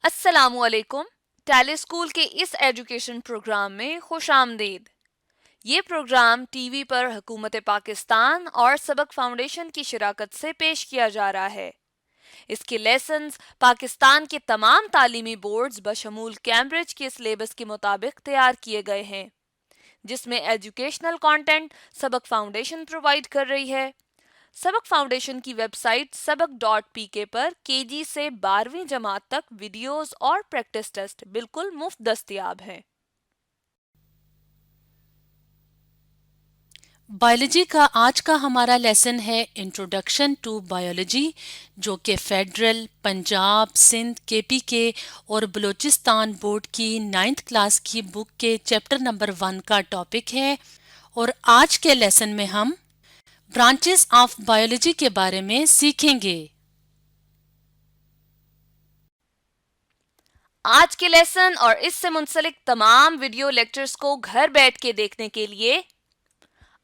अस्सलामुअलैकुम। Tally school के इस एजुकेशन प्रोग्राम में खुश आमदीद। ये प्रोग्राम टीवी पर हुकूमत पाकिस्तान और सबक फाउंडेशन की शिराकत से पेश किया जा रहा है। इसके लेसन्स पाकिस्तान के तमाम तालीमी बोर्ड्स बशमूल कैम्ब्रिज के सिलेबस के मुताबिक तैयार किए गए हैं, जिसमें एजुकेशनल कंटेंट सबक फाउंडेशन प्रोवाइड कर रही है। सबक फाउंडेशन की वेबसाइट सबक.pk पर केजी से 12वीं जमात तक वीडियोस और प्रैक्टिस टेस्ट बिल्कुल मुफ्त दस्तयाब हैं। बायोलॉजी का आज का हमारा लेसन है इंट्रोडक्शन टू बायोलॉजी, जो कि फेडरल, पंजाब, सिंध, केपीके और बलूचिस्तान बोर्ड की 9th क्लास की बुक के चैप्टर नंबर 1 का टॉपिक है। और आज के लेसन में हम ब्रांचेस ऑफ बायोलॉजी के बारे में सीखेंगे। आज के लेसन और इससे मुंसलिक तमाम वीडियो लेक्चर्स को घर बैठ के देखने के लिए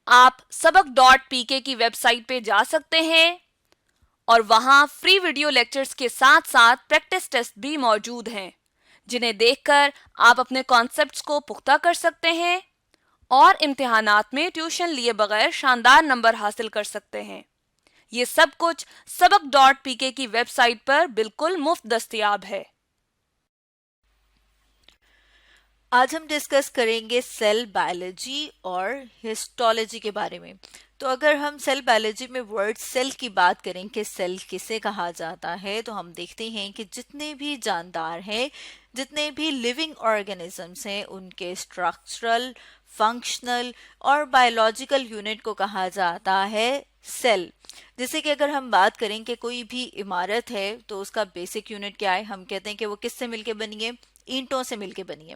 आप सबक.pk की वेबसाइट पे जा सकते हैं और वहां फ्री वीडियो लेक्चर्स के साथ साथ प्रैक्टिस टेस्ट भी मौजूद हैं, जिन्हें देखकर आप अपने कॉन्सेप्ट्स को पुख्ता कर सकते हैं और इम्तिहानात में ट्यूशन लिए बगैर शानदार नंबर हासिल कर सकते हैं। ये सब कुछ सबक.pk की वेबसाइट पर बिल्कुल मुफ्त दस्तयाब है। आज हम डिस्कस करेंगे सेल बायोलॉजी और हिस्टोलॉजी के बारे में। तो अगर हम सेल बायोलॉजी में वर्ड सेल की बात करें कि सेल किसे कहा जाता है, तो हम देखते हैं कि जितने भी जानदार हैं, जितने भी लिविंग ऑर्गेनिजम्स हैं, उनके स्ट्रक्चरल, फंक्शनल और बायोलॉजिकल यूनिट को कहा जाता है सेल। जैसे कि अगर हम बात करें कि कोई भी इमारत है तो उसका बेसिक यूनिट क्या है, हम कहते हैं कि वो किससे मिलके बनी है, ईंटों से मिलके बनी है।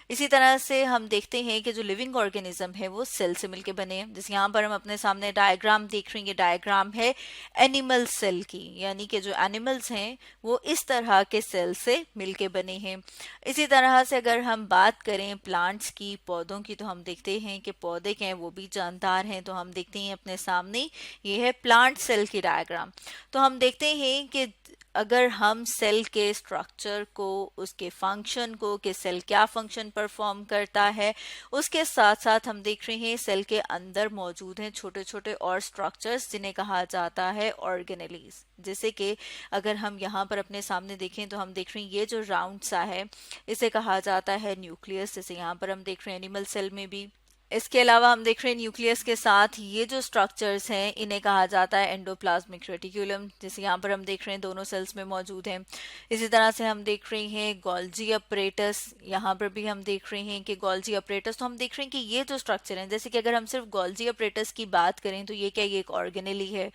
इसी तरह से हम देखते हैं कि जो लिविंग ऑर्गेनिज्म है वो सेल से मिलके बने हैं। जैसे यहाँ पर हम अपने सामने डायग्राम देख रहे हैं, ये डायग्राम है एनिमल सेल की, यानी कि जो एनिमल्स हैं वो इस तरह के सेल से मिलके बने हैं। इसी तरह से अगर हम बात करें प्लांट्स की, पौधों की, तो हम देखते हैं कि पौधे के हैं वो भी जानदार हैं। तो हम देखते हैं अपने सामने ये है प्लांट सेल की डायग्राम। तो हम देखते हैं कि अगर हम सेल के स्ट्रक्चर को, उसके फंक्शन को, कि सेल क्या फंक्शन परफॉर्म करता है, उसके साथ साथ हम देख रहे हैं सेल के अंदर मौजूद हैं छोटे छोटे और स्ट्रक्चर्स, जिन्हें कहा जाता है ऑर्गेनेलीज। जैसे कि अगर हम यहाँ पर अपने सामने देखें तो हम देख रहे हैं ये जो राउंड सा है इसे कहा जाता है न्यूक्लियस। जैसे यहाँ पर हम देख रहे हैं एनिमल सेल में भी। इसके अलावा हम देख रहे हैं न्यूक्लियस के साथ ये जो स्ट्रक्चर्स हैं इन्हें कहा जाता है एंडोप्लाज्मिक रेटिकुलम, जैसे यहाँ पर हम देख रहे हैं दोनों सेल्स में मौजूद हैं। इसी तरह से हम देख रहे हैं गोल्जी अपरेटस, यहाँ पर भी हम देख रहे हैं कि गोल्जी अपरेटस। तो हम देख रहे हैं कि ये जो स्ट्रक्चर है, जैसे कि अगर हम सिर्फ गोल्जी अपरेटस की बात करें तो ये क्या, ये एक ऑर्गेनेली है।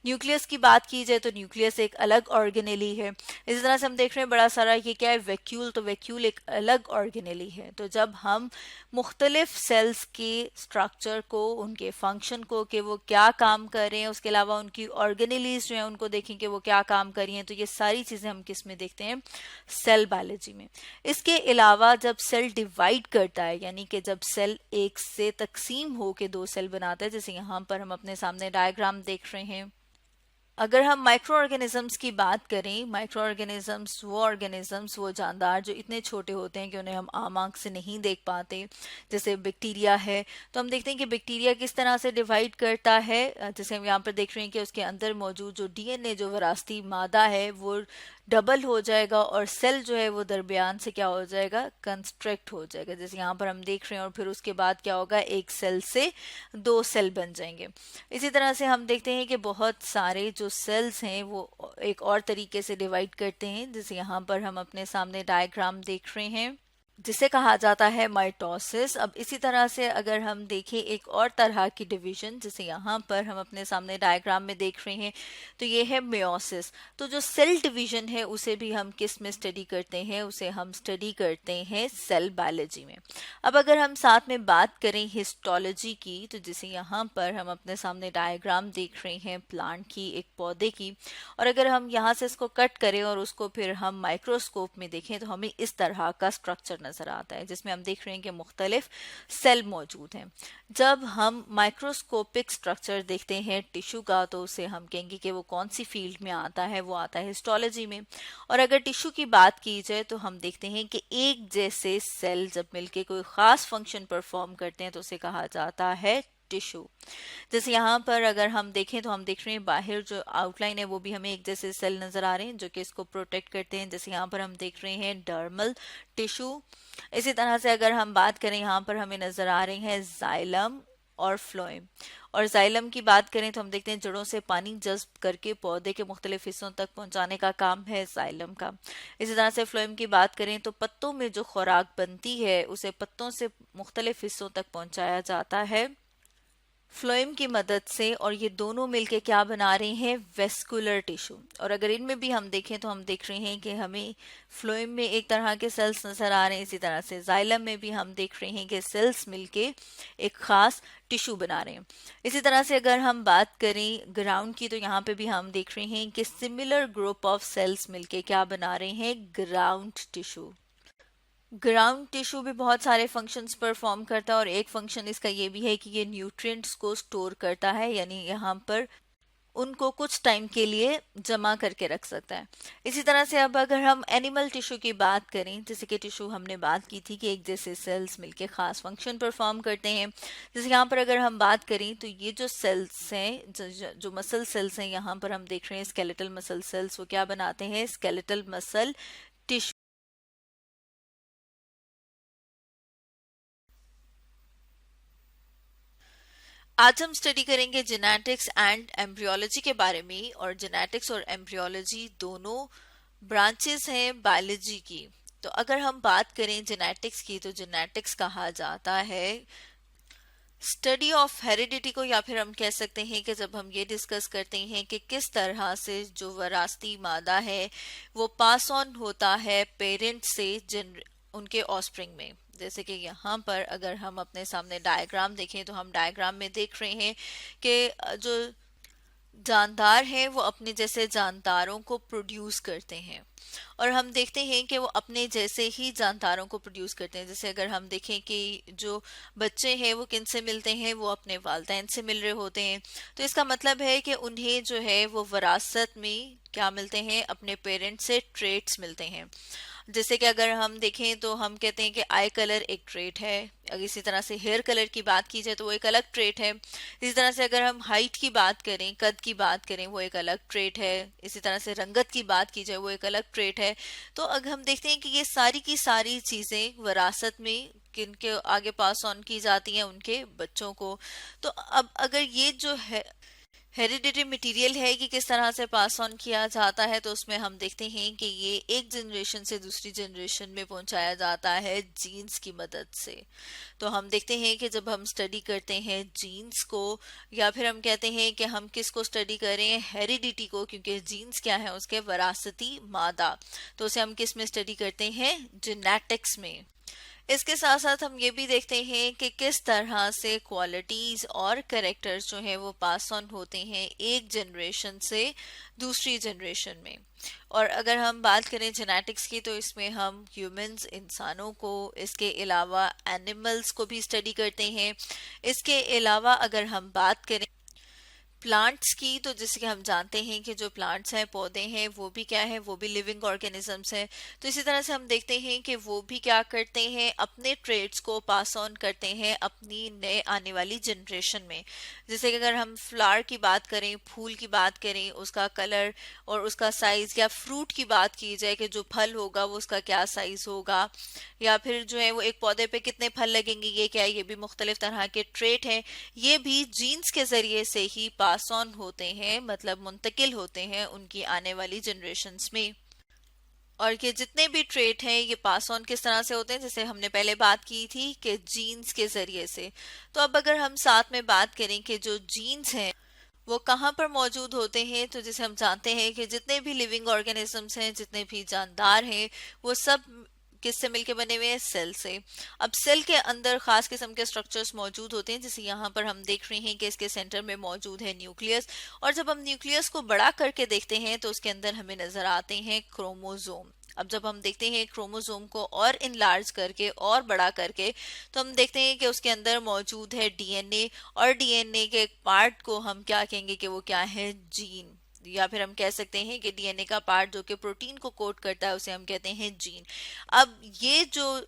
न्यूक्लियस की बात की जाए तो न्यूक्लियस एक अलग ऑर्गेनेली है। इसी तरह से हम देख रहे हैं बड़ा सारा ये क्या है, वैक्यूल, तो वैक्यूल एक अलग ऑर्गेनेली है। तो जब हम मुख्तलिफ सेल्स के स्ट्रक्चर को, उनके फंक्शन को, कि वो क्या काम कर रहे हैं, उसके अलावा उनकी ऑर्गेनेलीज जो है उनको देखें कि वो क्या काम कर रही हैं, तो ये सारी चीज़ें हम किस में देखते हैं, सेल बायोलॉजी में। इसके अलावा जब सेल डिवाइड करता है, यानी कि जब सेल एक से तकसीम हो के दो सेल बनाता है, जैसे यहाँ पर हम अपने सामने डायग्राम देख रहे हैं। अगर हम माइक्रो ऑर्गेनिजम्स की बात करें, माइक्रो ऑर्गेनिजम्स वो जानदार जो इतने छोटे होते हैं कि उन्हें हम आम आंख से नहीं देख पाते, जैसे बैक्टीरिया है। तो हम देखते हैं कि बैक्टीरिया किस तरह से डिवाइड करता है। जैसे हम यहाँ पर देख रहे हैं कि उसके अंदर मौजूद जो डीएनए, जो विरासती मादा है, वो डबल हो जाएगा और सेल जो है वो दरमियान से क्या हो जाएगा, कंस्ट्रक्ट हो जाएगा, जैसे यहाँ पर हम देख रहे हैं। और फिर उसके बाद क्या होगा, एक सेल से दो सेल बन जाएंगे। इसी तरह से हम देखते हैं कि बहुत सारे जो सेल्स हैं वो एक और तरीके से डिवाइड करते हैं, जैसे यहाँ पर हम अपने सामने डायग्राम देख रहे हैं, जिसे कहा जाता है माइटोसिस। अब इसी तरह से अगर हम देखें एक और तरह की डिवीजन, जैसे यहाँ पर हम अपने सामने डायग्राम में देख रहे हैं, तो ये है मेयोसिस। तो जो सेल डिवीजन है उसे भी हम किस में स्टडी करते हैं, उसे हम स्टडी करते हैं सेल बायोलॉजी में। अब अगर हम साथ में बात करें हिस्टोलॉजी की, तो जैसे यहाँ पर हम अपने सामने डायग्राम देख रहे हैं प्लांट की, एक पौधे की, और अगर हम यहाँ से इसको कट करें और उसको फिर हम माइक्रोस्कोप में देखें तो हमें इस तरह का स्ट्रक्चर नज़र आता है, जिसमें हम देख रहे हैं कि मुख्तलिफ सेल मौजूद हैं। जब हम माइक्रोस्कोपिक स्ट्रक्चर देखते हैं टिश्यू का, तो उसे हम कहेंगे कि वो कौन सी फील्ड में आता है, वो आता है हिस्टोलॉजी में। और अगर टिश्यू की बात की जाए तो हम देखते हैं कि एक जैसे सेल जब मिलके कोई ख़ास फंक्शन परफॉर्म करते हैं तो उसे कहा जाता है टिश्यू। जैसे यहाँ पर अगर हम देखें तो हम देख रहे हैं बाहर जो आउटलाइन है वो भी हमें एक जैसे सेल नजर आ रहे हैं जो कि इसको प्रोटेक्ट करते हैं। जैसे यहाँ पर हम देख रहे हैं डर्मल टिश्यू। इसी तरह से अगर हम बात करें, यहाँ पर हमें नजर आ रहे हैं जाइलम और फ्लोएम। और जाइलम की बात करें तो हम देखते हैं जड़ों से पानी जज्ब करके पौधे के मुख्तलिफ हिस्सों तक पहुंचाने का काम है जाइलम का। इसी तरह से फ्लोएम की बात करें तो पत्तों में जो खुराक बनती है उसे पत्तों से मुख्तलिफ हिस्सों तक पहुंचाया जाता है फ्लोएम की मदद से। और ये दोनों मिलके क्या बना रहे हैं, वेस्कुलर टिश्यू। और अगर इनमें भी हम देखें तो हम देख रहे हैं कि हमें फ्लोएम में एक तरह के सेल्स नजर आ रहे हैं, इसी तरह से जाइलम में भी हम देख रहे हैं कि सेल्स मिलके एक खास टिश्यू बना रहे हैं। इसी तरह से अगर हम बात करें ग्राउंड की, तो यहाँ पे भी हम देख रहे हैं कि सिमिलर ग्रुप ऑफ सेल्स मिलके क्या बना रहे हैं, ग्राउंड टिश्यू। ग्राउंड टिश्यू भी बहुत सारे फंक्शंस परफॉर्म करता है और एक फंक्शन इसका ये भी है कि ये न्यूट्रिएंट्स को स्टोर करता है, यानी यहाँ पर उनको कुछ टाइम के लिए जमा करके रख सकता है। इसी तरह से अब अगर हम एनिमल टिश्यू की बात करें, जैसे कि टिश्यू हमने बात की थी कि एक जैसे सेल्स मिलके खास फंक्शन परफॉर्म करते हैं। जैसे यहाँ पर अगर हम बात करें तो ये जो सेल्स हैं, जो मसल सेल्स हैं, यहाँ पर हम देख रहे हैं स्केलेटल मसल सेल्स, वो क्या बनाते हैं, स्केलेटल मसल टिश्यू। आज हम स्टडी करेंगे जेनेटिक्स एंड एम्ब्रियोलॉजी के बारे में। और जेनेटिक्स और एम्ब्रियोलॉजी दोनों ब्रांचेस हैं बायोलॉजी की। तो अगर हम बात करें जेनेटिक्स की, तो जेनेटिक्स कहा जाता है स्टडी ऑफ हेरिडिटी को, या फिर हम कह सकते हैं कि जब हम ये डिस्कस करते हैं कि किस तरह से जो वरासती मादा है वो पास ऑन होता है पेरेंट से उनके ऑस्प्रिंग में। जैसे कि यहाँ पर अगर हम अपने सामने डायग्राम देखें तो हम डायग्राम में देख रहे हैं कि जो जानदार हैं वो अपने जैसे जानदारों को प्रोड्यूस करते हैं, और हम देखते हैं कि वो अपने जैसे ही जानदारों को प्रोड्यूस करते हैं। जैसे अगर हम देखें कि जो बच्चे हैं वो किन से मिलते हैं, वो अपने वालिदैन से मिल रहे होते हैं। तो इसका मतलब है कि उन्हें जो है वो विरासत में क्या मिलते हैं, अपने पेरेंट्स से ट्रेट्स मिलते हैं। जैसे कि अगर हम देखें तो हम कहते हैं कि आई कलर एक ट्रेट है। अगर इसी तरह से हेयर कलर की बात की जाए तो वो एक अलग ट्रेट है। इसी तरह से अगर हम हाइट की बात करें, कद की बात करें, वो एक अलग ट्रेट है। इसी तरह से रंगत की बात की जाए वो एक अलग ट्रेट है। तो अगर हम देखते हैं कि ये सारी की सारी चीज़ें विरासत में किनके आगे पास ऑन की जाती हैं, उनके बच्चों को। तो अब अगर ये जो है हेरिडिटरी मटेरियल है कि किस तरह से पास ऑन किया जाता है, तो उसमें हम देखते हैं कि ये एक जनरेशन से दूसरी जनरेशन में पहुंचाया जाता है जीन्स की मदद से। तो हम देखते हैं कि जब हम स्टडी करते हैं जीन्स को, या फिर हम कहते हैं कि हम किसको स्टडी करें, हेरिडिटी को, क्योंकि जीन्स क्या है, उसके वरासती मादा। तो उसे हम किस में स्टडी करते हैं, जेनेटिक्स में। इसके साथ साथ हम ये भी देखते हैं कि किस तरह से क्वालिटीज और कैरेक्टर्स जो हैं वो पास ऑन होते हैं एक जनरेशन से दूसरी जनरेशन में। और अगर हम बात करें जेनेटिक्स की, तो इसमें हम ह्यूमंस, इंसानों को, इसके अलावा एनिमल्स को भी स्टडी करते हैं। इसके अलावा अगर हम बात करें प्लांट्स की, तो जैसे कि हम जानते हैं कि जो प्लांट्स हैं, पौधे हैं, वो भी क्या है, वो भी लिविंग ऑर्गेनिजम्स हैं। तो इसी तरह से हम देखते हैं कि वो भी क्या करते हैं, अपने ट्रेड्स को पास ऑन करते हैं अपनी नए आने वाली जनरेशन में। जैसे कि अगर हम फ्लावर की बात करें, फूल की बात करें, उसका कलर और उसका साइज, या फ्रूट की बात की जाए कि जो फल होगा वो उसका क्या साइज होगा, या फिर जो है वो एक पौधे पे कितने फल लगेंगे, ये क्या है, ये भी मुख्तलिफ तरह के ट्रेट हैं। ये भी जीन्स के जरिए से ही पास ऑन होते हैं, मतलब मुंतकिल होते हैं उनकी आने वाली जनरेशन्स में। और ये जितने भी ट्रेट हैं ये पास ऑन किस तरह से होते हैं, जैसे हमने पहले बात की थी कि जीन्स के जरिए से। तो अब अगर हम साथ में बात करें कि जो जीन्स हैं वो कहाँ पर मौजूद होते हैं, तो जैसे हम जानते हैं कि जितने भी लिविंग ऑर्गेनिजम्स हैं, जितने भी जानदार हैं, वो सब किससे मिलके बने हुए हैं, सेल से। अब सेल के अंदर खास किस्म के स्ट्रक्चर्स मौजूद होते हैं, जैसे यहाँ पर हम देख रहे हैं कि इसके सेंटर में मौजूद है न्यूक्लियस। और जब हम न्यूक्लियस को बड़ा करके देखते हैं तो उसके अंदर हमें नजर आते हैं क्रोमोसोम। अब जब हम देखते हैं क्रोमोसोम को और इनलार्ज करके और बड़ा करके, तो हम देखते हैं कि उसके अंदर मौजूद है डीएनए, और डीएनए के एक पार्ट को हम क्या कहेंगे कि वो क्या है, जीन, या फिर हम कह सकते हैं कि डीएनए का पार्ट जो कि प्रोटीन को कोड करता है उसे हम कहते हैं जीन। अब ये जो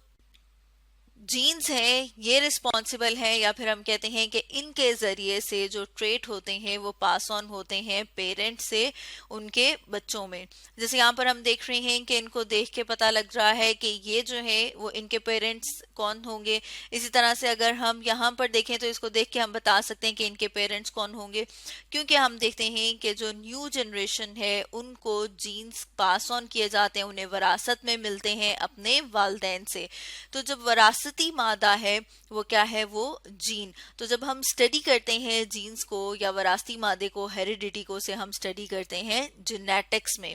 जीन्स हैं ये रिस्पॉन्सिबल हैं, या फिर हम कहते हैं कि इनके जरिए से जो ट्रेट होते हैं वो पास ऑन होते हैं पेरेंट्स से उनके बच्चों में। जैसे यहाँ पर हम देख रहे हैं कि इनको देख के पता लग रहा है कि ये जो है वो इनके पेरेंट्स कौन होंगे। इसी तरह से अगर हम यहाँ पर देखें तो इसको देख के हम बता सकते हैं कि इनके पेरेंट्स कौन होंगे, क्योंकि हम देखते हैं कि जो न्यू जनरेशन है उनको जीन्स पास ऑन किए जाते हैं, उन्हें विरासत में मिलते हैं अपने वालिदैन से। तो जब विरासती मादा है वो क्या है, वो जीन। तो जब हम स्टडी करते हैं जीन्स को या विरासती मादे को, हेरिडिटी को, से हम स्टडी करते हैं जेनेटिक्स में।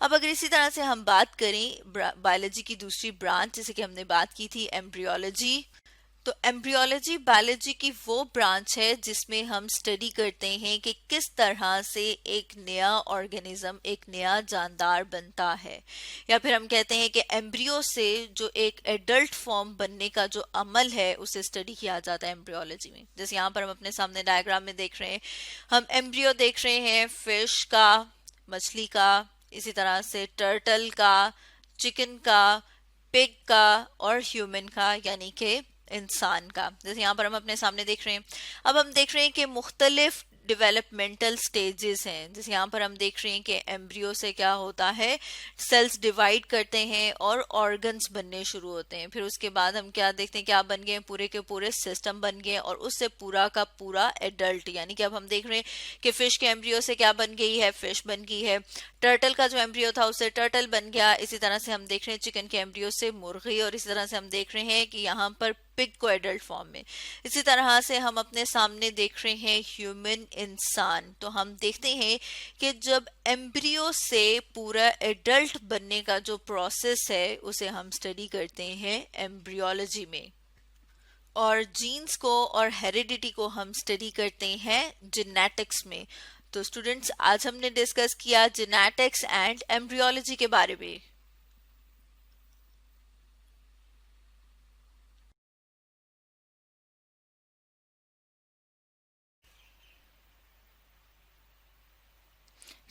अब अगर इसी तरह से हम बात करें बायोलॉजी की दूसरी ब्रांच, जैसे कि हमने बात की थी एम्ब्रियोलॉजी, तो एम्ब्रियोलॉजी बायोलॉजी की वो ब्रांच है जिसमें हम स्टडी करते हैं कि किस तरह से एक नया ऑर्गेनिज्म, एक नया जानदार बनता है, या फिर हम कहते हैं कि एम्ब्रियो से जो एक एडल्ट फॉर्म बनने का जो अमल है उसे स्टडी किया जाता है एम्ब्रियोलॉजी में। जैसे यहाँ पर हम अपने सामने डायग्राम में देख रहे हैं, हम एम्ब्रियो देख रहे हैं फिश का, मछली का, इसी तरह से टर्टल का, चिकन का, पिग का और ह्यूमन का यानी कि इंसान का। जैसे यहाँ पर हम अपने सामने देख रहे हैं, अब हम देख रहे हैं कि मुख्तलिफ डेवलपमेंटल स्टेजेस हैं। जैसे यहाँ पर हम देख रहे हैं कि एम्ब्रियो से क्या होता है, सेल्स डिवाइड करते हैं और ऑर्गन्स बनने शुरू होते हैं। फिर उसके बाद हम क्या देखते हैं, क्या बन गए, पूरे के पूरे सिस्टम बन गए, और उससे पूरा का पूरा एडल्ट, यानी कि अब हम देख रहे हैं कि फिश के एम्ब्रियो से क्या बन गई है, फिश बन गई है। टर्टल का जो एम्ब्रियो था उससे टर्टल बन गया। इसी तरह से हम देख रहे हैं चिकन के एम्ब्रियो से मुर्गी, और इसी तरह से हम देख रहे हैं कि यहाँ पर पिग को एडल्ट फॉर्म में। इसी तरह से हम अपने सामने देख रहे हैं ह्यूमन, इंसान। तो हम देखते हैं कि जब एम्ब्रियो से पूरा एडल्ट बनने का जो प्रोसेस है उसे हम स्टडी करते हैं एम्ब्रियोलॉजी में, और जीन्स को और हेरिडिटी को हम स्टडी करते हैं जेनेटिक्स में। तो स्टूडेंट्स, आज हमने डिस्कस किया जेनेटिक्स एंड एम्ब्रियोलॉजी के बारे में।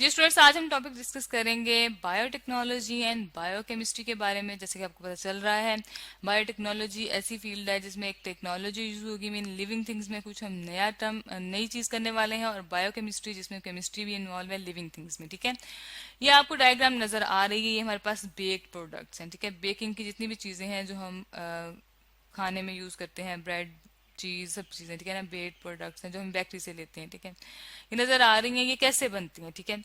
जी स्टूडेंट्स, आज हम टॉपिक डिस्कस करेंगे बायोटेक्नोलॉजी एंड बायोकेमिस्ट्री के बारे में। जैसे कि आपको पता चल रहा है, बायोटेक्नोलॉजी ऐसी फील्ड है जिसमें एक टेक्नोलॉजी यूज होगी, मीन लिविंग थिंग्स में कुछ हम नया टर्म, नई चीज करने वाले हैं, और बायोकेमिस्ट्री जिसमें केमिस्ट्री भी इन्वॉल्व है लिविंग थिंग्स में। ठीक है, ये आपको डायग्राम नजर आ रही है, ये हमारे पास बेक्ड प्रोडक्ट्स हैं। ठीक है, बेकिंग की जितनी भी चीजें हैं जो हम खाने में यूज करते हैं, ब्रेड, चीज, सब चीजें, ठीक है ना, बेक्ड प्रोडक्ट्स हैं जो हम बेकरी से लेते हैं। ठीक है, ये नजर आ रही हैं, ये कैसे बनती हैं। ठीक है,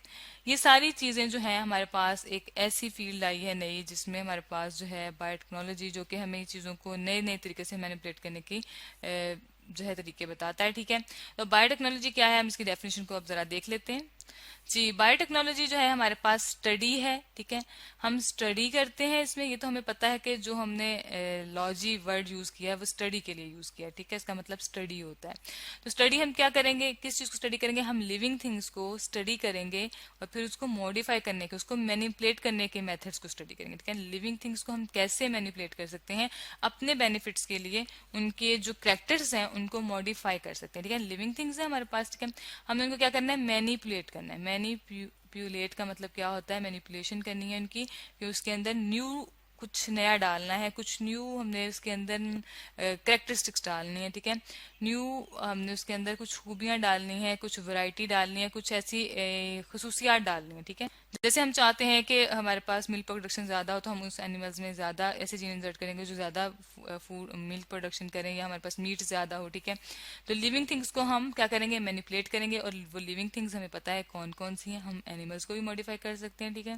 ये सारी चीजें जो हैं हमारे पास एक ऐसी फील्ड आई है नई जिसमें हमारे पास जो है बायोटेक्नोलॉजी, जो कि हमें चीजों को नए नए तरीके से मैनिपुलेट करने की जो है तरीके बताता है। ठीक है, तो बायोटेक्नोलॉजी क्या है, हम इसकी डेफिनेशन को अब जरा देख लेते हैं। जी, बायोटेक्नोलॉजी जो है हमारे पास स्टडी है। ठीक है, हम स्टडी करते हैं इसमें, ये तो हमें पता है कि जो हमने लॉजी वर्ड यूज किया है वो स्टडी के लिए यूज किया है। ठीक है, इसका मतलब स्टडी होता है। तो स्टडी हम क्या करेंगे, किस चीज को स्टडी करेंगे, हम लिविंग थिंग्स को स्टडी करेंगे और फिर उसको मॉडिफाई करने के, उसको मैनिपुलेट करने के मेथड्स को स्टडी करेंगे। ठीक है, लिविंग थिंग्स को हम कैसे मैनिपुलेट कर सकते हैं अपने बेनिफिट्स के लिए, उनके जो कैरेक्टर्स हैं उनको मॉडिफाई कर सकते हैं। ठीक है, लिविंग थिंग्स है हमारे पास। ठीक है, हमें उनको क्या करना है, मैनिपुलेट करना है। मैनिपुलेट का मतलब क्या होता है, मैनिपुलेशन करनी है उनकी, कि उसके अंदर न्यू कुछ नया डालना है, कुछ न्यू हमने उसके अंदर कैरेक्टरिस्टिक्स डालनी है। ठीक है, न्यू हमने उसके अंदर कुछ खूबियां डालनी है, कुछ वैरायटी डालनी है, कुछ ऐसी खसूसियात डालनी है। ठीक है, जैसे हम चाहते हैं कि हमारे पास मिल्क प्रोडक्शन ज्यादा हो तो हम उस एनिमल्स में ज्यादा ऐसे जीन इंसर्ट करेंगे जो ज्यादा फूड मिल्क प्रोडक्शन करें, या हमारे पास मीट ज्यादा हो। ठीक है, तो लिविंग थिंग्स को हम क्या करेंगे, मैनिपुलेट करेंगे, और वो लिविंग थिंग्स हमें पता है कौन कौन सी हैं। हम एनिमल्स को भी मॉडिफाई कर सकते हैं। ठीक है,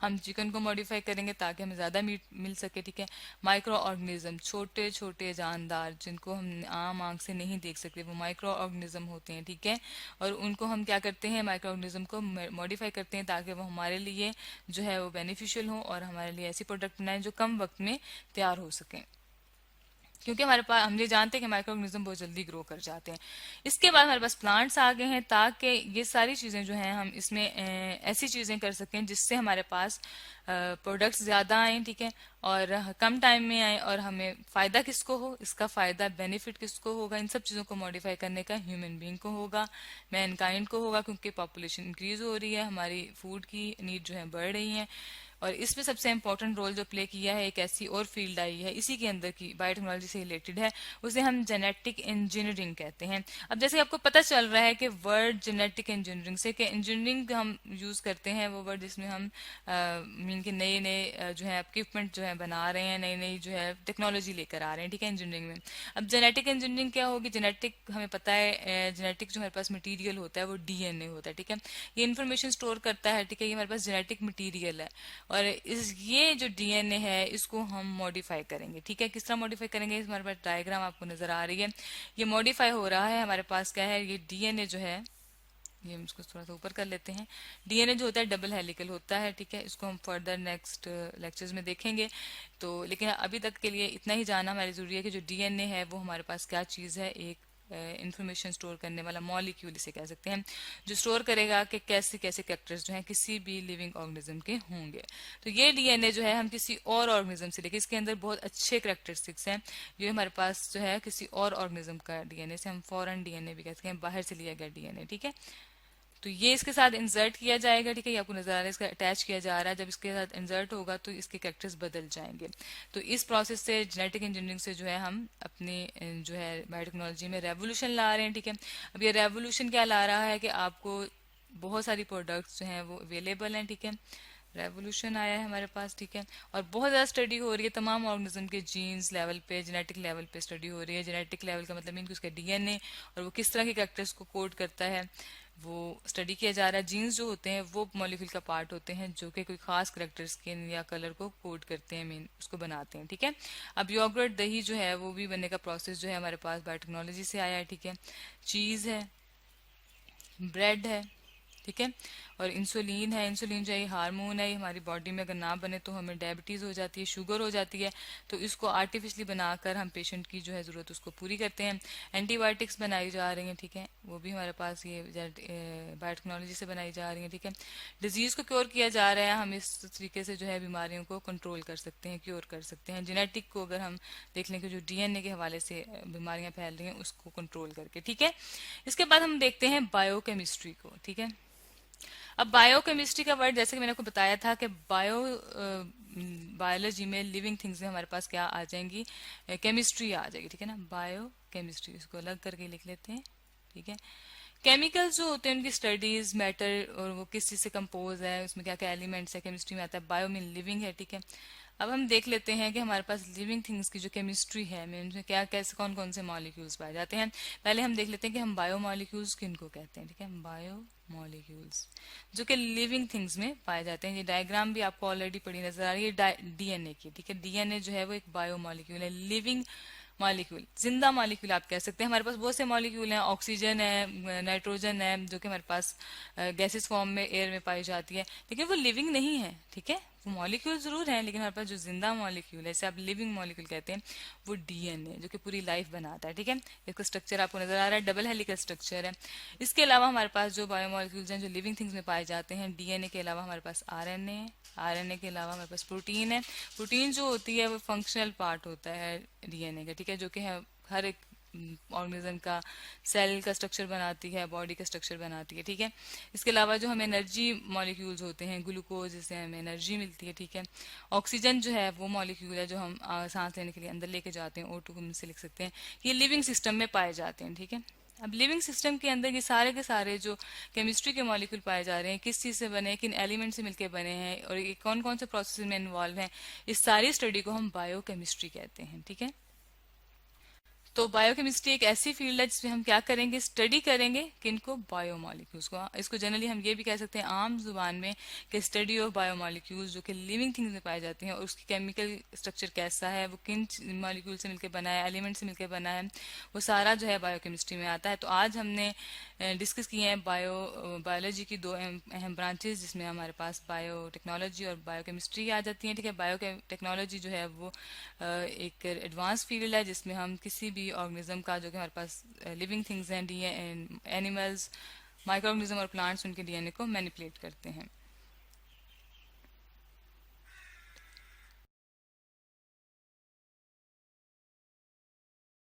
हम चिकन को मॉडिफाई करेंगे ताकि हमें ज्यादा मीट मिल सके। ठीक है, माइक्रो ऑर्गेनिज्म, छोटे छोटे जानदार जिनको हम आम आंख से नहीं देख सकते, वो माइक्रो ऑर्गेनिज्म होते हैं। ठीक है, और उनको हम क्या करते हैं, माइक्रो ऑर्गेनिज्म को मॉडिफाई करते हैं ताकि वो हमारे लिए जो है वो बेनिफिशियल हो और हमारे लिए ऐसी प्रोडक्ट बनाए जो कम वक्त में तैयार हो सके। क्योंकि हमारे पास हम ये जानते हैं कि माइक्रो ऑर्गेनिज्म बहुत जल्दी ग्रो कर जाते हैं। इसके बाद हमारे पास प्लांट्स आ गए हैं, ताकि ये सारी चीज़ें जो हैं हम इसमें ऐसी चीज़ें कर सकें जिससे हमारे पास प्रोडक्ट्स ज़्यादा आएँ, ठीक है, और कम टाइम में आए, और हमें फ़ायदा किसको हो, इसका फ़ायदा बेनिफिट किसको होगा, इन सब चीज़ों को मॉडिफाई करने का ह्यूमन बीइंग को होगा, मैनकाइंड को होगा, क्योंकि पॉपुलेशन इंक्रीज हो रही है, हमारी फूड की नीड जो है बढ़ रही है। और इसमें सबसे इंपॉर्टेंट रोल जो प्ले किया है, एक ऐसी और फील्ड आई है इसी के अंदर की, बायोटेक्नोलॉजी से रिलेटेड है, उसे हम जेनेटिक इंजीनियरिंग कहते हैं। अब जैसे आपको पता चल रहा है कि वर्ड जेनेटिक इंजीनियरिंग से, कि इंजीनियरिंग हम यूज करते हैं वो वर्ड जिसमें हम मीन के नए नए जो है इक्विपमेंट जो है बना रहे हैं, नई नई जो है टेक्नोलॉजी लेकर आ रहे हैं, ठीक है, इंजीनियरिंग में। अब जेनेटिक इंजीनियरिंग क्या होगी? जेनेटिक हमें पता है, जेनेटिक जो हमारे पास मटीरियल होता है वो डीएनए होता है, ठीक है, ये इन्फॉर्मेशन स्टोर करता है, ठीक है, ये हमारे पास जेनेटिक मटीरियल है। और इस ये जो डीएनए है इसको हम मॉडिफाई करेंगे, ठीक है। किस तरह मॉडिफाई करेंगे? हमारे पास डायग्राम आपको नजर आ रही है, ये मॉडिफाई हो रहा है हमारे पास। क्या है? ये डीएनए जो है, ये हम इसको थोड़ा सा ऊपर कर लेते हैं। डीएनए जो होता है डबल हेलिकल होता है, ठीक है, इसको हम फर्दर नेक्स्ट लेक्चर्स में देखेंगे। तो लेकिन अभी तक के लिए इतना ही जानना हमारी जरूरी है कि जो डीएनए है वो हमारे पास क्या चीज़ है, एक इंफॉर्मेशन स्टोर करने वाला मॉलिक्यूल इसे कह सकते हैं, जो स्टोर करेगा कि कैसे कैसे कैरेक्टर्स जो हैं किसी भी लिविंग ऑर्गेनिज्म के होंगे। तो ये डीएनए जो है हम किसी और ऑर्गेनिज्म से लेके, इसके अंदर बहुत अच्छे कैरेक्टरिस्टिक्स हैं जो हमारे पास जो है किसी और ऑर्गेनिज्म का डीएनए से हम फॉरेन डीएनए भी कहते हैं, बाहर से लिया गया डीएनए, ठीक है। तो ये इसके साथ इंसर्ट किया जाएगा, ठीक है, ये आपको नजर आ रहा है, इसका अटैच किया जा रहा है। जब इसके साथ इंसर्ट होगा तो इसके कैरेक्टर्स बदल जाएंगे। तो इस प्रोसेस से, जेनेटिक इंजीनियरिंग से जो है हम अपनी जो है बायोटेक्नोलॉजी में रेवोल्यूशन ला रहे हैं, ठीक है। अब ये रेवोल्यूशन क्या ला रहा है कि आपको बहुत सारी प्रोडक्ट्स जो हैं वो अवेलेबल हैं, ठीक है, रेवोल्यूशन आया है हमारे पास, ठीक है। और बहुत ज़्यादा स्टडी हो रही है तमाम ऑर्गेनिज्म के जीन्स लेवल पे, जेनेटिक लेवल पे स्टडी हो रही है। जेनेटिक लेवल का मतलब मीन उसका डीएनए और वो किस तरह के कैरेक्टर्स को कोड करता है वो स्टडी किया जा रहा है। जीन्स जो होते हैं वो मॉलिक्यूल का पार्ट होते हैं जो कि कोई खास करेक्टर, स्किन या कलर को कोड करते हैं, मीन उसको बनाते हैं, ठीक है। अब योगर्ट, दही जो है वो भी बनने का प्रोसेस जो है हमारे पास बायोटेक्नोलॉजी से आया है, ठीक है। चीज़ है, ब्रेड है, ठीक है, और इंसुलिन है। इंसुलिन जो है हार्मोन है, ये हमारी बॉडी में अगर ना बने तो हमें डायबिटीज हो जाती है, शुगर हो जाती है, तो इसको आर्टिफिशियली बनाकर हम पेशेंट की जो है जरूरत उसको पूरी करते हैं। एंटीबायोटिक्स बनाई जा रही हैं, ठीक है, वो भी हमारे पास ये बायोटेक्नोलॉजी से बनाई जा रही है, ठीक है। डिजीज को क्योर किया जा रहा है, हम इस तरीके से जो है बीमारियों को कंट्रोल कर सकते हैं, क्योर कर सकते हैं। जेनेटिक को अगर हम देख लें कि जो डीएनए के हवाले से बीमारियां फैल रही हैं उसको कंट्रोल करके, ठीक है। इसके बाद हम देखते हैं बायोकेमिस्ट्री को, ठीक है। अब बायोकेमिस्ट्री का वर्ड, जैसे कि मैंने आपको बताया था कि बायोलॉजी में लिविंग थिंग्स में हमारे पास क्या आ जाएंगी, केमिस्ट्री आ जाएगी, ठीक है ना। बायो केमिस्ट्री, इसको अलग करके लिख लेते हैं, ठीक है। केमिकल्स जो होते हैं उनकी स्टडीज, मैटर और वो किस चीज से कंपोज है, उसमें क्या क्या एलिमेंट्स है, केमिस्ट्री में आता है। बायो मीन लिविंग है, ठीक है। अब हम देख लेते हैं कि हमारे पास लिविंग थिंग्स की जो केमिस्ट्री है, उनमें क्या कैसे कौन कौन से मॉलिक्यूल्स पाए जाते हैं। पहले हम देख लेते हैं कि हम बायो मॉलिक्यूल्स किनको कहते हैं, ठीक है। बायो मॉलिक्यूल्स जो कि लिविंग थिंग्स में पाए जाते हैं। ये डायग्राम भी आपको ऑलरेडी पड़ी नजर आ रही है डीएनए की, ठीक है। डीएनए जो है वो एक बायो मॉलिक्यूल है, लिविंग मॉलिक्यूल, जिंदा मॉलिक्यूल आप कह सकते हैं। हमारे पास बहुत से मॉलिक्यूल हैं, ऑक्सीजन है, नाइट्रोजन है, जो कि हमारे पास गैसेस फॉर्म में एयर में पाई जाती है, लेकिन वो लिविंग नहीं है, ठीक है। वो मॉलिक्यूल जरूर हैं, लेकिन हमारे पास जो जिंदा मॉलिक्यूल है, इसे आप लिविंग मॉलिक्यूल कहते हैं, वो डीएनए जो कि पूरी लाइफ बनाता है, ठीक है। इसका स्ट्रक्चर आपको नजर आ रहा है, डबल हेलिकल स्ट्रक्चर है। इसके अलावा हमारे पास जो बायोमोलिक्यूल्स हैं जो लिविंग थिंग्स में पाए जाते हैं, डीएनए के अलावा हमारे पास आरएनए है, आरएनए के अलावा हमारे पास प्रोटीन है। प्रोटीन जो होती है वो फंक्शनल पार्ट होता है डीएनए का, ठीक है, जो कि हर एक ऑर्गेनिज्म का सेल का स्ट्रक्चर बनाती है, बॉडी का स्ट्रक्चर बनाती है, ठीक है। इसके अलावा जो हमें एनर्जी मॉलिक्यूल्स होते हैं, ग्लूकोज, जिससे हमें एनर्जी मिलती है, ठीक है। ऑक्सीजन जो है वो मॉलिक्यूल है जो हम सांस लेने के लिए अंदर लेके जाते हैं, O2 हम से लिख सकते हैं। ये लिविंग सिस्टम में पाए जाते हैं, ठीक है। अब लिविंग सिस्टम के अंदर ये सारे के सारे जो केमिस्ट्री के मॉलिक्यूल पाए जा रहे हैं, किस चीज से बने हैं, किन एलिमेंट से मिलकर बने हैं, और ये कौन कौन से प्रोसेस में इन्वॉल्व हैं, इस सारी स्टडी को हम बायोकेमिस्ट्री कहते हैं, ठीक है। तो बायोकेमिस्ट्री एक ऐसी फील्ड है जिसमें हम क्या करेंगे, स्टडी करेंगे किनको, बायोमॉलिक्यूल्स को। इसको जनरली हम ये भी कह सकते हैं आम जुबान में कि स्टडी ऑफ बायोमॉलिक्यूल्स, जो कि लिविंग थिंग्स में पाए जाते हैं, और उसकी केमिकल स्ट्रक्चर कैसा है, वो किन मॉलिक्यूल से मिलकर बना है, एलिमेंट से मिलकर बना है, वो सारा जो है बायोकेमिस्ट्री में आता है। तो आज हमने डिस्कस किए हैं बायोलॉजी की दो अहम ब्रांचेस, जिसमें हमारे पास बायोटेक्नोलॉजी और बायोकेमिस्ट्री आ जाती है। ठीक है, बायोटेक्नोलॉजी जो है वो एक एडवांस फील्ड है जिसमें हम किसी भी ऑर्गेनिज्म का, जो कि हमारे पास लिविंग थिंग्स हैं, एनिमल्स, माइक्रो ऑर्गेनिज्म और प्लांट्स, उनके डीएनए को मैनिपुलेट करते हैं।